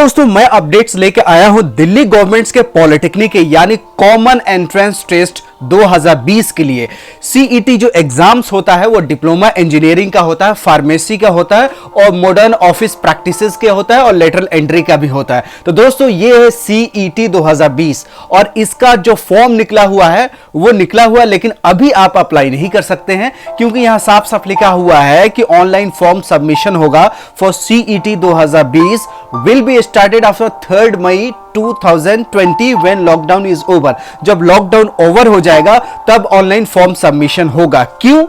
दोस्तों मैं अपडेट्स लेके आया हूं दिल्ली गवर्नमेंट्स के पॉलिटेक्निक के यानी कॉमन एंट्रेंस टेस्ट 2020 के लिए। सीईटी जो एग्जाम्स होता है वो डिप्लोमा इंजीनियरिंग का होता है, फार्मेसी का होता है और मॉडर्न ऑफिस प्रैक्टिसेस का होता है और लेटरल एंट्री का भी होता है। तो दोस्तों ये है सीईटी 2020 और इसका जो फॉर्म निकला हुआ है वो निकला हुआ है, लेकिन अभी आप अप्लाई नहीं कर सकते हैं क्योंकि यहां साफ साफ लिखा हुआ है कि ऑनलाइन फॉर्म सबमिशन होगा for CET 2020 will be started after 3rd May 2020 when lockdown is over. जब लॉकडाउन ओवर हो जाएगा तब ऑनलाइन फॉर्म सबमिशन होगा। क्यों?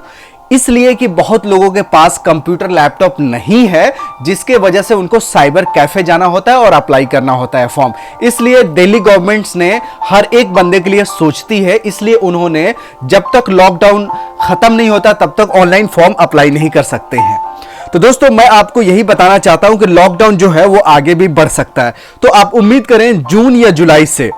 इसलिए कि बहुत लोगों के पास कंप्यूटर लैपटॉप नहीं है, जिसके वजह से उनको साइबर कैफे जाना होता है और अप्लाई करना होता है फॉर्म। इसलिए दिल्ली गवर्नमेंट्स ने हर एक बंदे के लिए सोचती है, इसलिए उन्होंने जब तक लॉकडाउन खत्म नहीं होता तब तक ऑनलाइन फॉर्म अप्लाई नहीं कर सकते हैं। तो दोस्तों मैं आपको यही बताना चाहता हूं कि लॉकडाउन जो है वो आगे भी बढ़ सकता है, तो आप उम्मीद करें जून या जुलाई से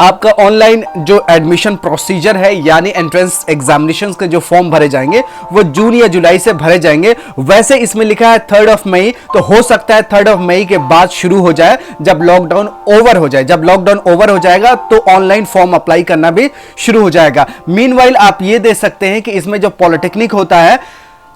आपका ऑनलाइन जो एडमिशन प्रोसीजर है यानी एंट्रेंस एग्जामिनेशंस के जो फॉर्म भरे जाएंगे वो जून या जुलाई से भरे जाएंगे। वैसे इसमें लिखा है 3rd ऑफ मई, तो हो सकता है 3rd ऑफ मई के बाद शुरू हो जाए जब लॉकडाउन ओवर हो जाए। जब लॉकडाउन ओवर हो जाएगा तो ऑनलाइन फॉर्म अप्लाई करना भी शुरू हो जाएगा। मीनवाइल आप ये दे सकते हैं कि इसमें जो पॉलिटेक्निक होता है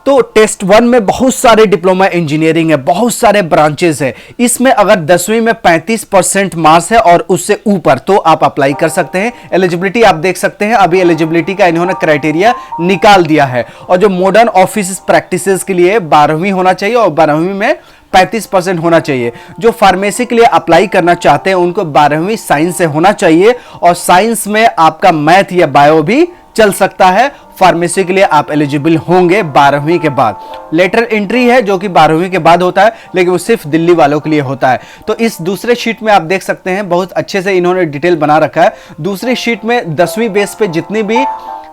तो टेस्ट 1 में बहुत सारे डिप्लोमा इंजीनियरिंग है, बहुत सारे ब्रांचेस है। इसमें अगर 10वीं में 35% मार्क्स है और उससे ऊपर तो आप अप्लाई कर सकते हैं। एलिजिबिलिटी आप देख सकते हैं, अभी एलिजिबिलिटी का इन्होंने क्राइटेरिया निकाल दिया है। और जो मॉडर्न ऑफिस प्रैक्टिसेस के लिए 12वीं होना चाहिए और 12वीं में 35% होना चाहिए। जो फार्मेसी के लिए अप्लाई करना चाहते हैं उनको 12वीं साइंस से होना चाहिए और साइंस में आपका मैथ या बायो भी चल सकता है। फार्मेसी के लिए आप एलिजिबल होंगे 12वीं के बाद। लेटरल एंट्री है जो कि 12वीं के बाद होता है, लेकिन वो सिर्फ दिल्ली वालों के लिए होता है। तो इस दूसरे शीट में आप देख सकते हैं बहुत अच्छे से इन्होंने डिटेल बना रखा है। दूसरी शीट में 10वीं बेस पे जितनी भी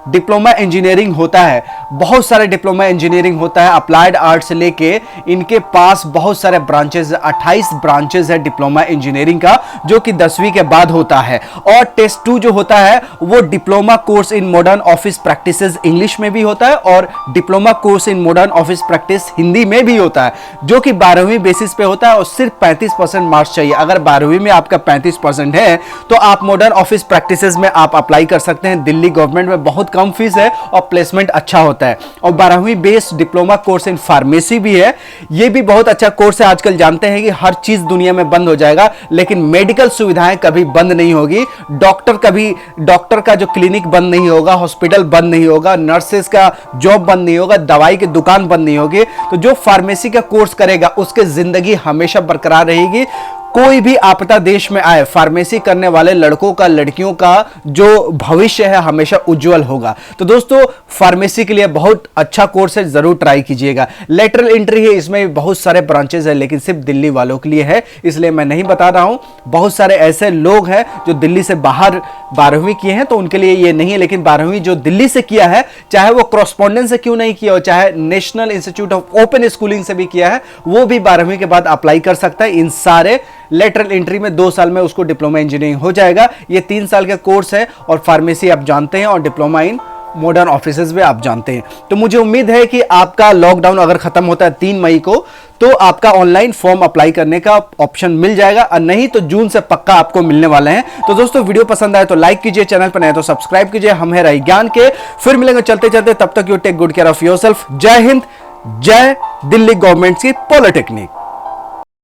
डिप्लोमा इंजीनियरिंग होता है, बहुत सारे डिप्लोमा इंजीनियरिंग होता है अप्लाइड आर्ट से लेके इनके पास बहुत सारे ब्रांचेस, 28 ब्रांचेस है डिप्लोमा इंजीनियरिंग का जो कि 10वीं के बाद होता है। और टेस्ट 2 जो होता है वो diploma course in modern office practices English में भी होता है और diploma course in modern office practice Hindi में भी होता है, जो कि 12वीं बेसिस पे होता है और सिर्फ 35% मार्क्स चाहिए। अगर 12वीं में आपका 35% है तो आप मॉडर्न ऑफिस प्रैक्टिसेस में आप अप्लाई कर सकते हैं। दिल्ली गवर्नमेंट में बहुत कम फीस है और प्लेसमेंट अच्छा होता है। और 12वीं based diploma course in pharmacy भी है, यह भी बहुत अच्छा कोर्स है। आजकल जानते हैं कि हर चीज दुनिया में बंद हो जाएगा, लेकिन मेडिकल सुविधाएं कभी बंद नहीं होगी। डॉक्टर का जो क्लिनिक बंद नहीं होगा, हॉस्पिटल बंद नहीं होगा, नर्सेस का जॉब बंद नहीं होगा, दवाई की दुकान बंद नहीं होगी। तो जो फार्मेसी का कोर्स करेगा उसकी जिंदगी हमेशा बरकरार रहेगी। कोई भी आपदा देश में आए, फार्मेसी करने वाले लड़कों का, लड़कियों का जो भविष्य है हमेशा उज्जवल होगा। तो दोस्तों फार्मेसी के लिए बहुत अच्छा कोर्स है, जरूर ट्राई कीजिएगा। लेटरल एंट्री है, इसमें बहुत सारे ब्रांचेस है लेकिन सिर्फ दिल्ली वालों के लिए है, इसलिए मैं नहीं बता रहा हूं। बहुत सारे ऐसे लोग हैं जो दिल्ली से बाहर 12वीं किए हैं तो उनके लिए ये नहीं है, लेकिन 12वीं जो दिल्ली से किया है, चाहे वो कॉरस्पॉन्डेंस से क्यों नहीं किया हो, चाहे national institute of open schooling से भी किया है, वो भी 12वीं के बाद अप्लाई कर सकता है। इन सारे लेटरल एंट्री में 2 साल में उसको डिप्लोमा इंजीनियरिंग हो जाएगा। ये 3 साल का कोर्स है और फार्मेसी आप जानते हैं और डिप्लोमा इन मॉडर्न ऑफिसेज भी आप जानते हैं। तो मुझे उम्मीद है कि आपका लॉकडाउन अगर खत्म होता है 3 मई को तो आपका ऑनलाइन फॉर्म अप्लाई करने का ऑप्शन मिल जाएगा, और नहीं तो जून से पक्का आपको मिलने वाले हैं। तो दोस्तों वीडियो पसंद आए तो लाइक कीजिए, चैनल पर नए तो सब्सक्राइब कीजिए। हम है रही ज्ञान के, फिर मिलेंगे चलते चलते। तब तक you take good care of yourself. जय हिंद, जय दिल्ली गवर्नमेंट की पॉलिटेक्निक।